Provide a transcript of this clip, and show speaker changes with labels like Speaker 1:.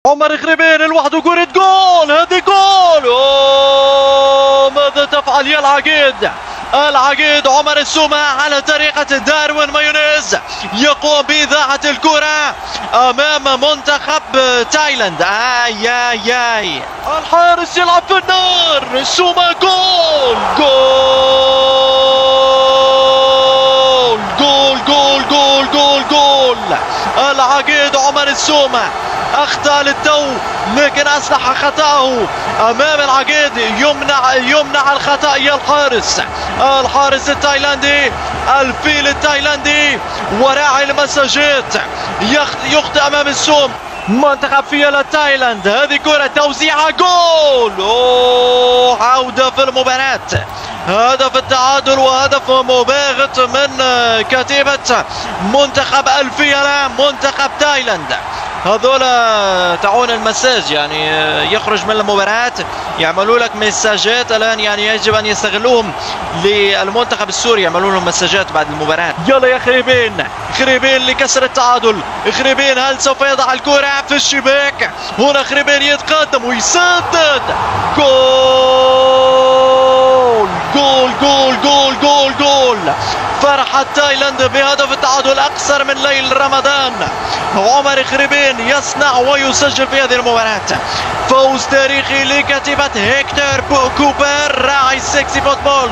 Speaker 1: عمر خريبين لوحده كرة جول، هذه جول. أوه ماذا تفعل يا العقيد؟ العقيد عمر السومة على طريقة داروين مايونيز يقوم بإذاعة الكرة أمام منتخب تايلاند. آي الحارس يلعب في النار. السومة جول جول جول جول جول جول جول. العقيد عمر السومة أخطأ للتو لكن أصلح خطأه أمام العقيد. يمنع الخطأ يا الحارس التايلاندي، الفيل التايلاندي وراعي المساجات يخطئ أمام السوم. منتخب فيلا تايلاند، هذه كرة توزيعها جول. أوه عودة في المباراة، هدف التعادل وهدف مباغت من كتيبة منتخب الفيلا منتخب تايلاند. هذول تعون المساج، يعني يخرج من المباراة يعملوا لك مساجات الآن، يعني يجب أن يستغلوهم للمنتخب السوري، يعملوا لهم مساجات بعد المباراة. يلا يا خريبين لكسر التعادل. خريبين هل سوف يضع الكرة في الشباك؟ هنا خريبين يتقدم ويسدد. جول جول جول جول جول جول. فرحة تايلاند بهدف التعادل أقصر من ليل رمضان. عمر خريبين يصنع ويسجل في هذه المباراة. فوز تاريخي لكتيبة هيكتور كوبر راعي سكسي فوتبول.